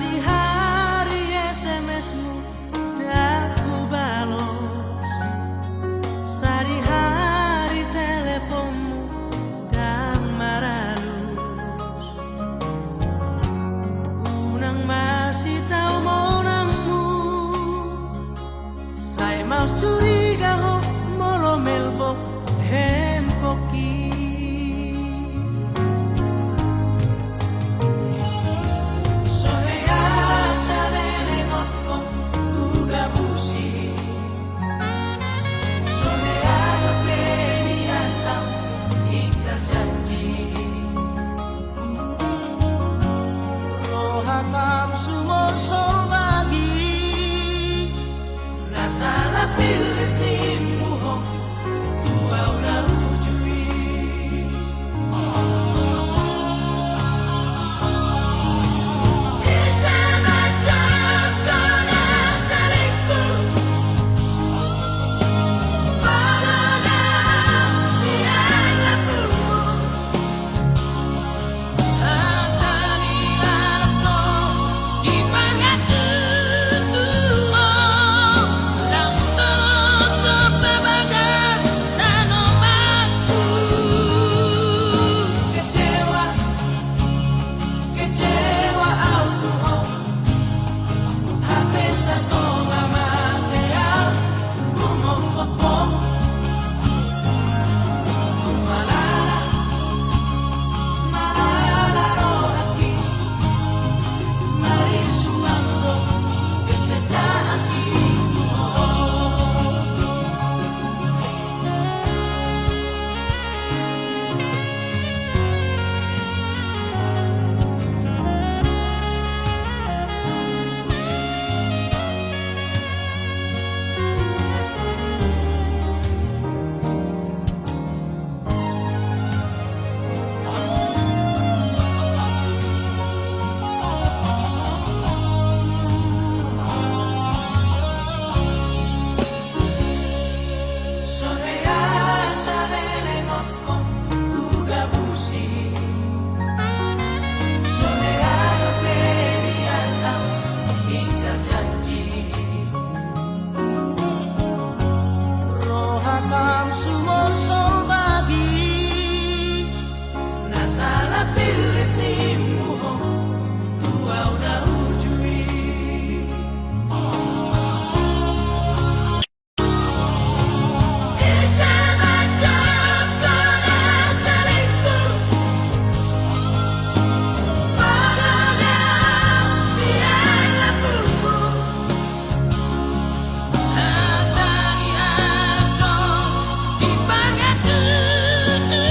Sadi hari SMS-mu dah ku balos, sadi hari teleponmu dah maralus. Unang masih tahu monangmu, saya mau curiga ho molo melbo hempoki. Pilih timmu ho, tua udah ujui. Bisa madam kona saliku, palona siang lakumu. Hatani alapno di pangatu tuo. Pilih timmu ho, tua udah ujui. Bisa madam kona saliku, palona siang lakumu. Hatani alapno di pangatu tuo.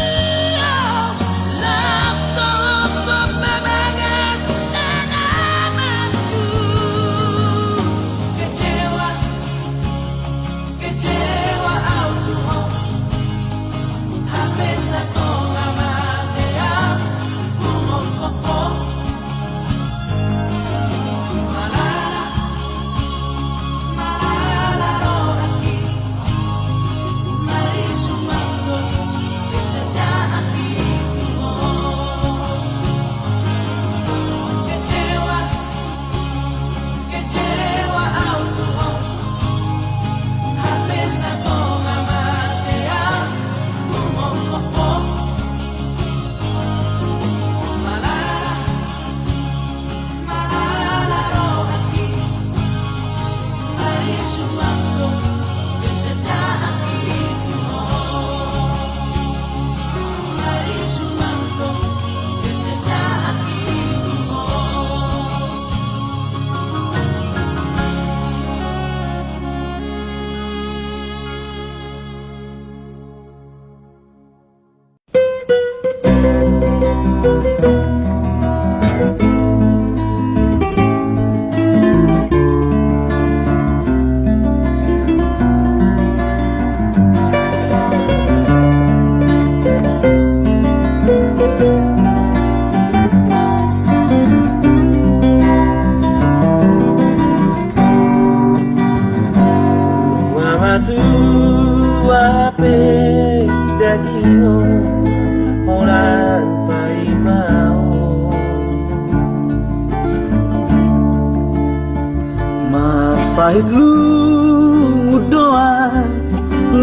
Sahid lu doa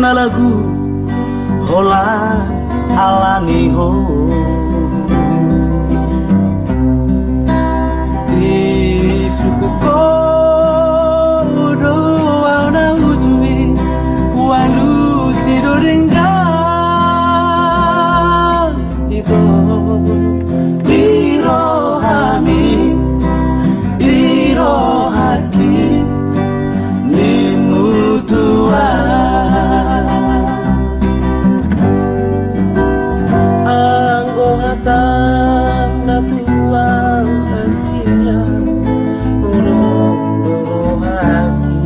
na lagu hola alani ho di suku ko doa na ujui walu sidorenga ibo dirohami dirohaki nimutua anggo hatam na tua asia urung dorohami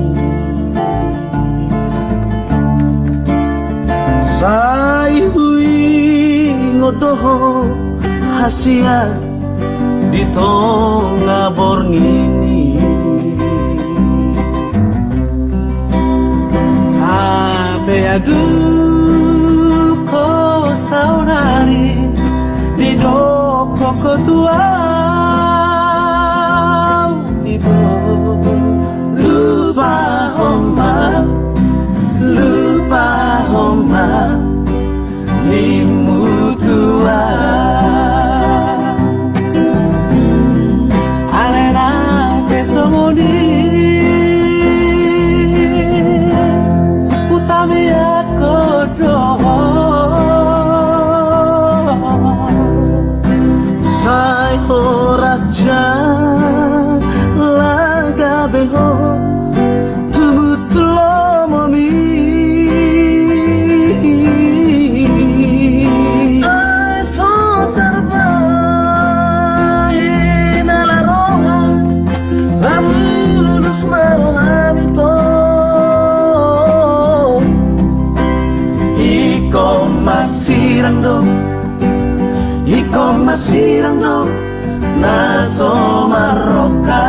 sai hui ngodoho hasia di tonga borngini abe adu ko saunari di doko ko tua di do lupa homa nimutua alena pesomoni utami aku doho sai horaja laga beho tumutulo momi ai so terbaik nala roha abulus marohami to Iko masirang do na somaroka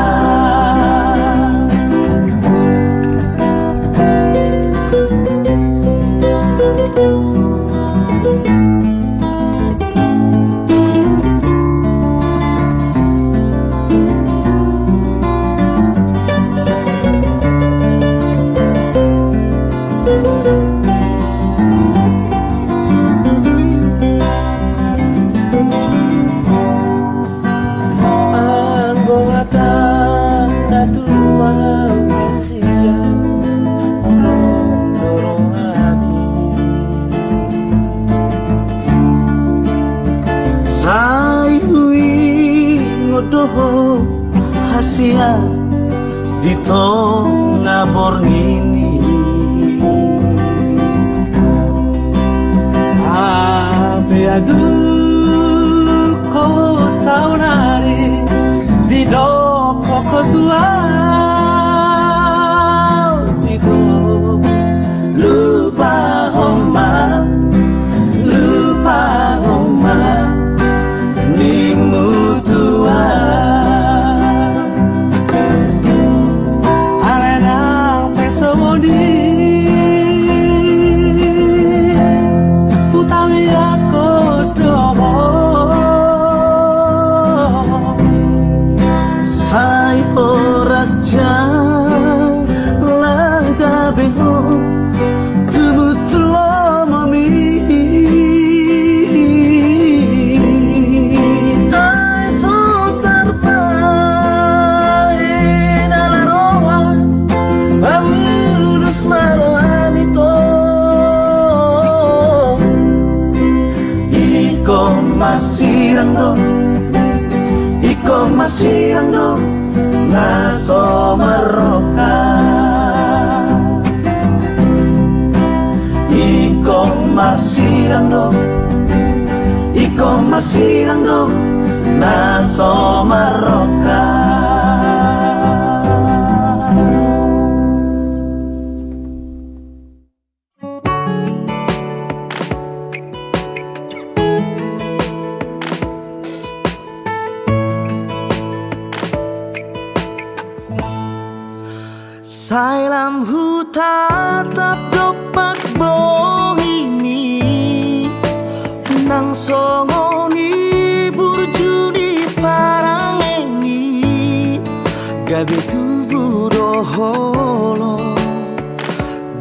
doho hasia di tonga borngini abe adu ko saunari di doko ko tua di do lupa homa nimutua alena pesomoni utami aku doho sai horaja laga beho tumutulo mami Iko masirang do na somaroka Iko masirang do na somaroka Sailam huta tap dopak bohimi nang songoni burjuni parangeni gabe tuburo doholo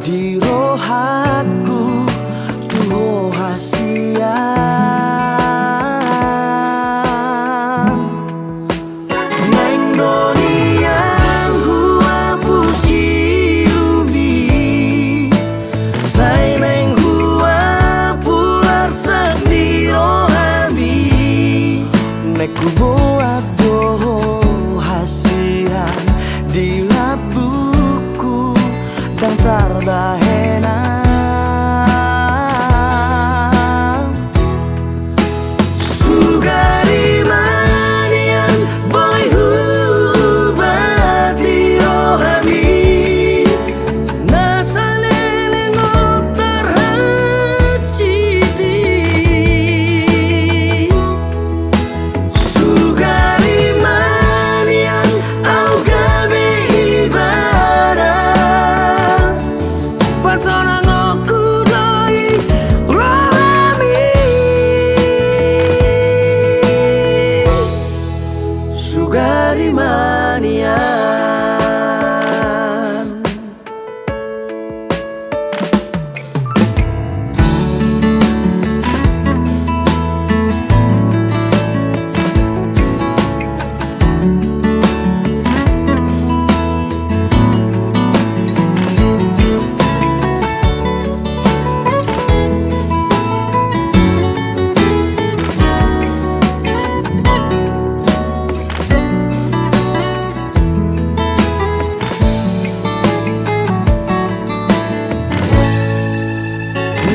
di rohaku tuho hasian neng doniang hua pusi umi sai neng hua pular sendiro ami neku buat doho hasian di labuku dan tardahena sugari manian boy hubati rohami nasalele ngotar haciti sugari manian au gabe ibadah pasona ngokudai rohami sugari manian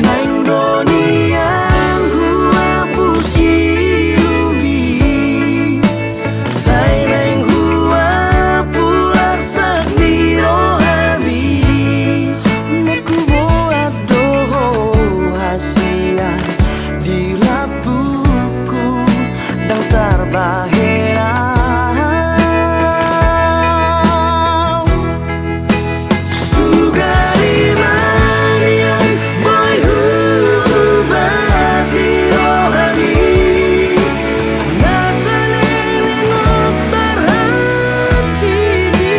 neng doniang hua pusi umi sai neng hua pular sendiro ami neku buat doho hasian di labuku dan tarbahera sugari manian boy hubati rohami nasalele ngotar hacidi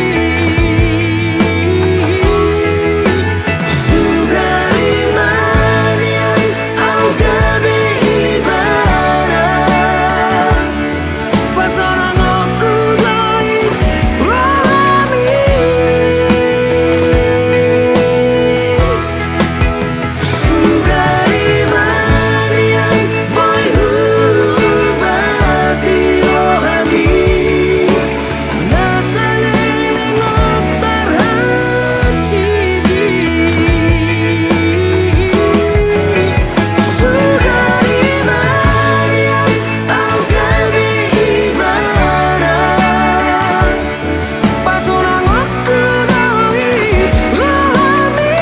sugari manian au gabe ibadah pasona ngokudai rohami sugari manian boy hubati rohami nasalele ngotar hacidi sugari manian au gabe ibadah pasona ngokudai rohami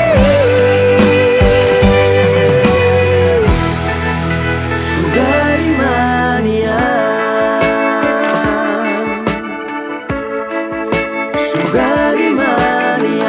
sugari manian sugari manian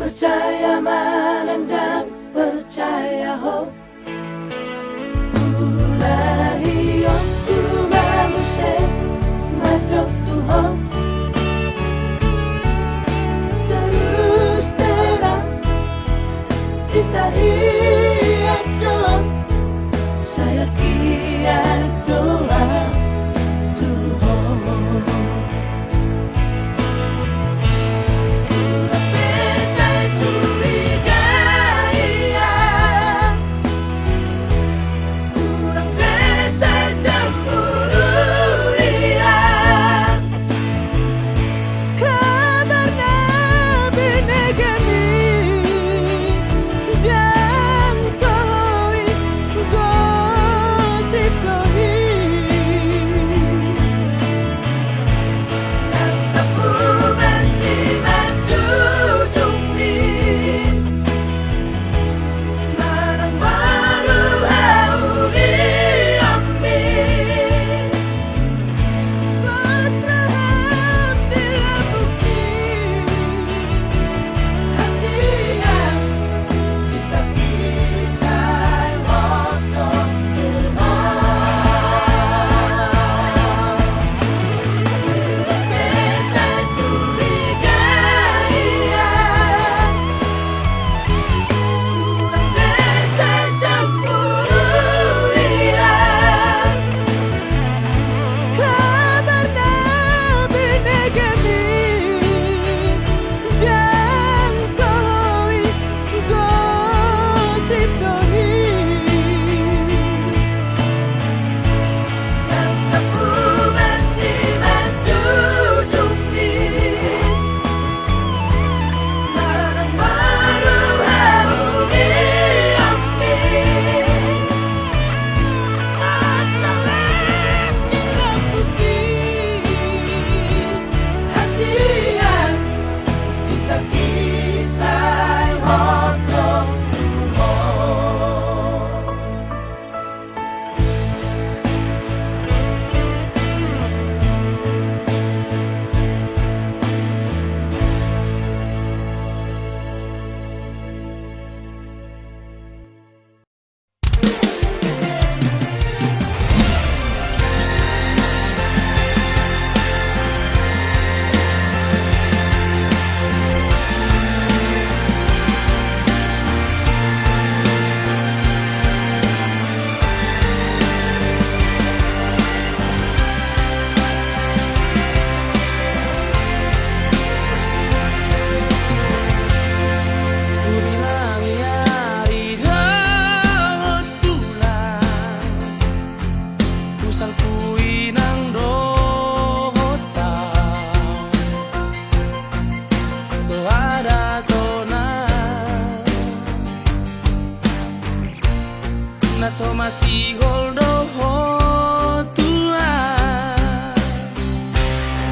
Percaya manandang, percaya ho. Ulahi yo kumamuse madok tuho. Terus terang cinta hiat doa, saya kiat doa tuho. naso masih holdo tua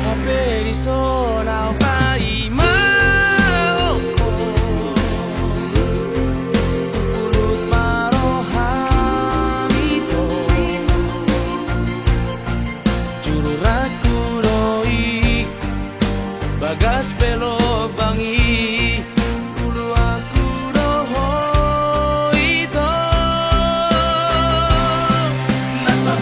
hape di sona pai maoko ulut marohamito juru raku doi bagas belok bangi ulu aku doho itu nasa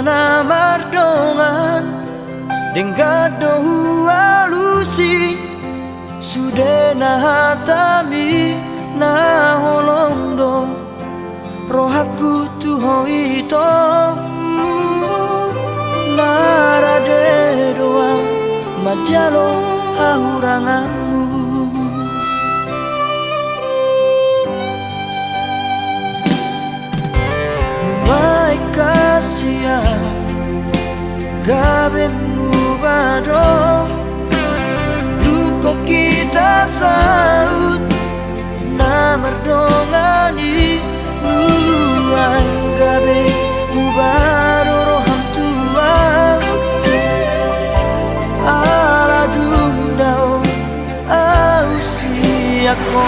Suasana mardongan dengan dohu alusi sudah nahatami na holong do rohaku tuho ito narade doa majalo hahuranganmu Nuai kasia gabemu badong luko kita saut na merdongani nuai gabe mubaro roham tua ala dundao au siako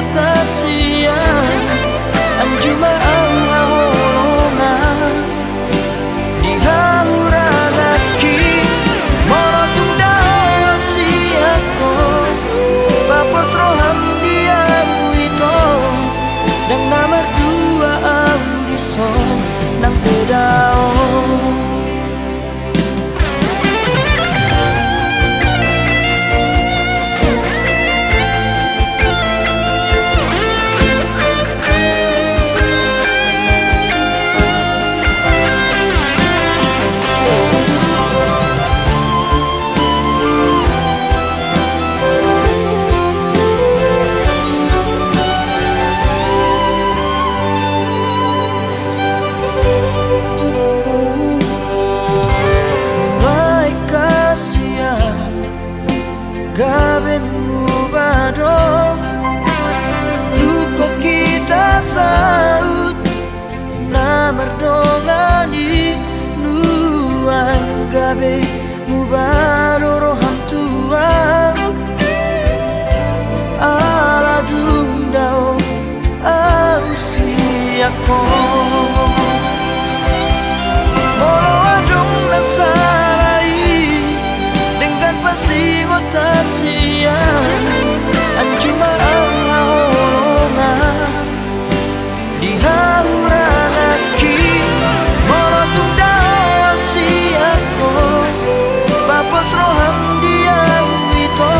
Tasia anjuma au haholona di hauranaki morotung dao siako bapos roham dia itu dan nomor dua audiso nang bedao gabemu badong luko kita saut na merdongani nuang gabe mubaro roham tua ala dundao au siako molo adong nasarai dengan pasiwo tasia anjuma au haholongan di hauranaki molotung dao siako bapos roham dia itu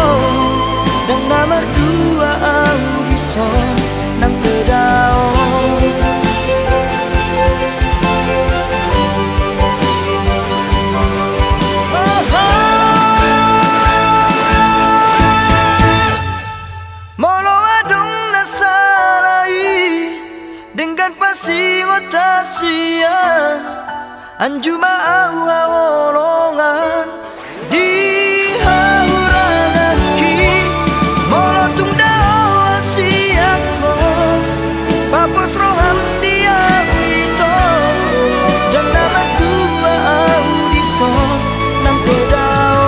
dan nomor dua audison nang bedao Tasian anjuma au haholongan di hauranaki molotung dao siako bapos roham dia itu dan nama dua audison nang bedao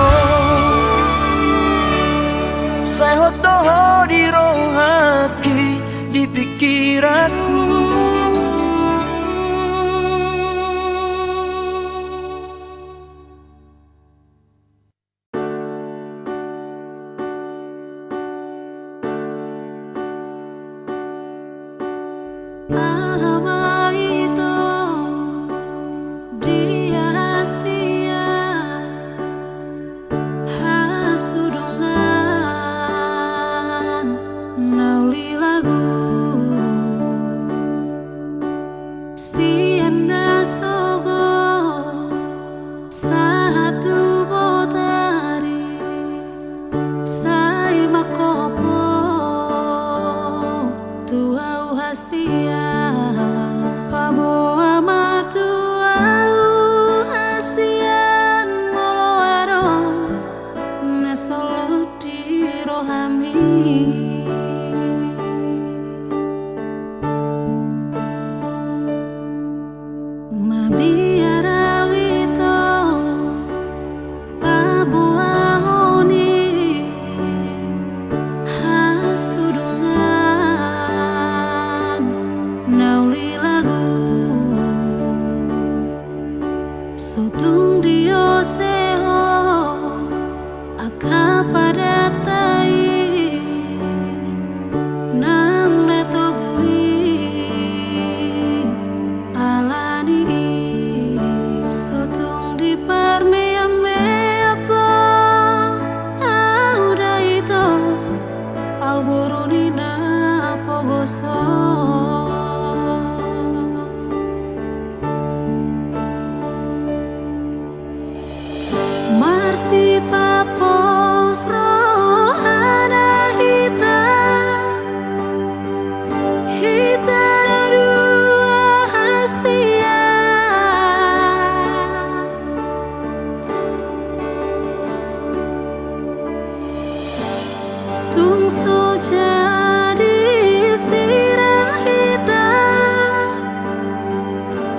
sehot doho di rohaki di pikiranku papos rohana hita dua hasia tungso jadi sirang hitam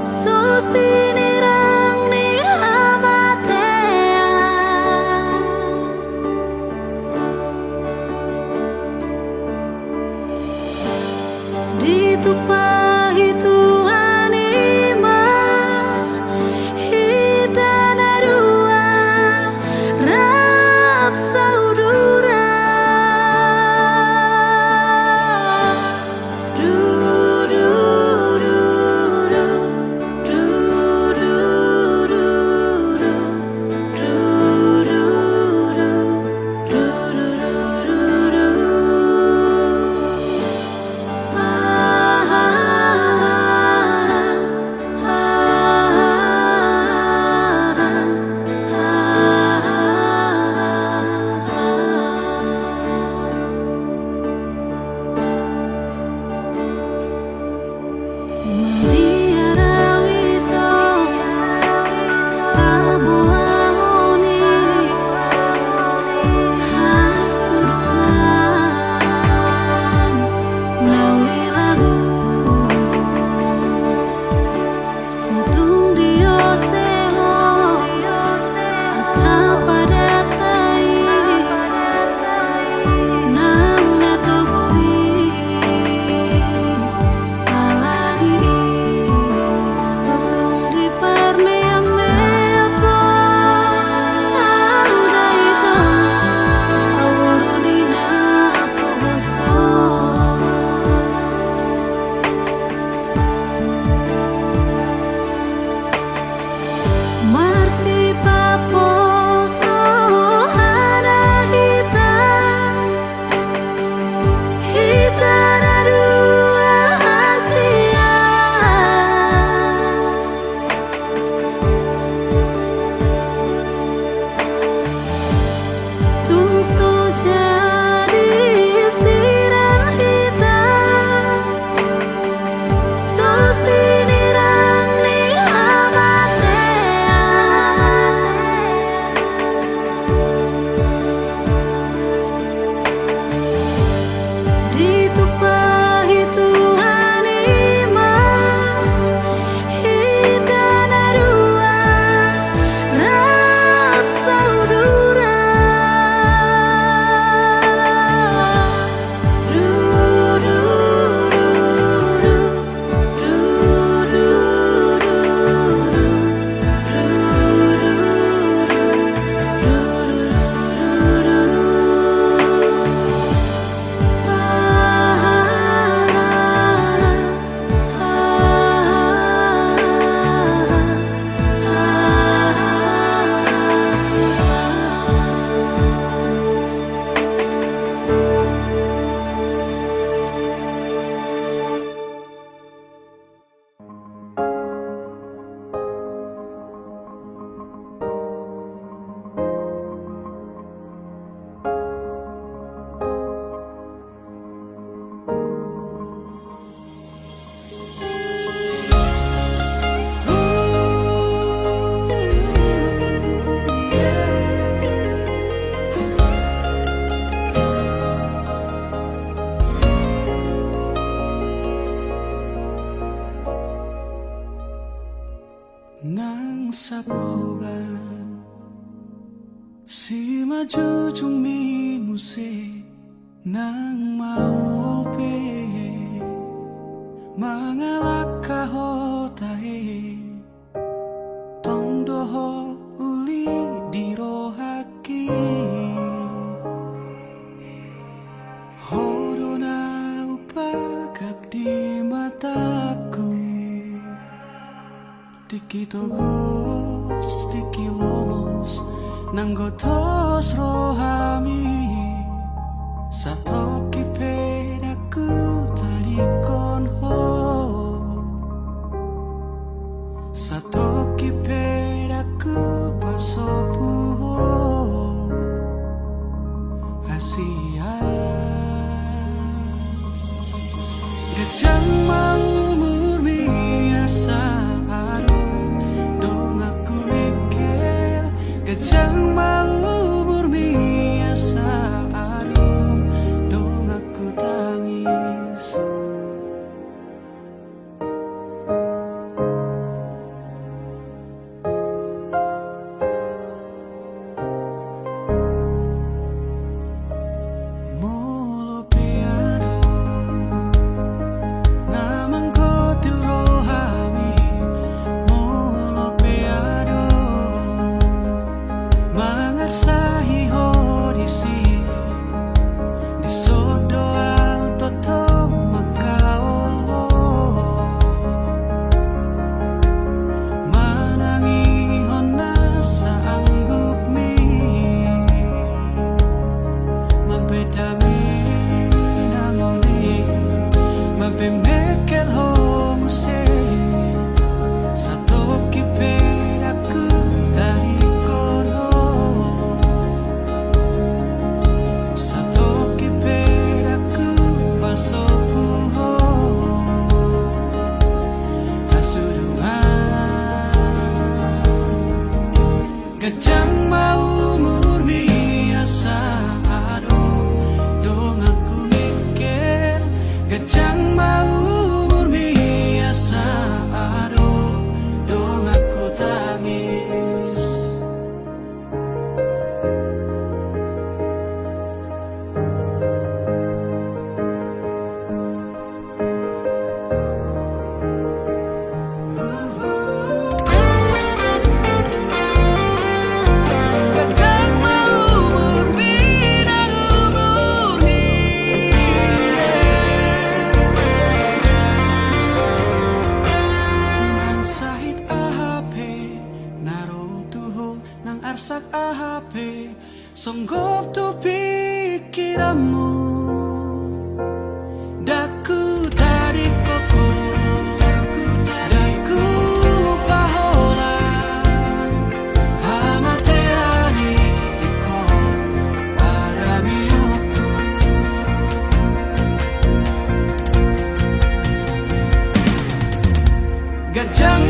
so sinirang ni hamatea ditupahi Tuhan ima hita narua rap saudara Nang sabugan si majujung mi muse nang maupe mangalak kahotahe tongdoho uli dirohaki horona upagak di mataku Tiki togos, tiki lomos, nanggotos rohami Satoki pedaku tarikon ho Satoki pedaku pasopu ho arsak ahape songgop tu pikiranmu. Daku dari koko, daku pahola, hamateani iko pada miyuku. Gajang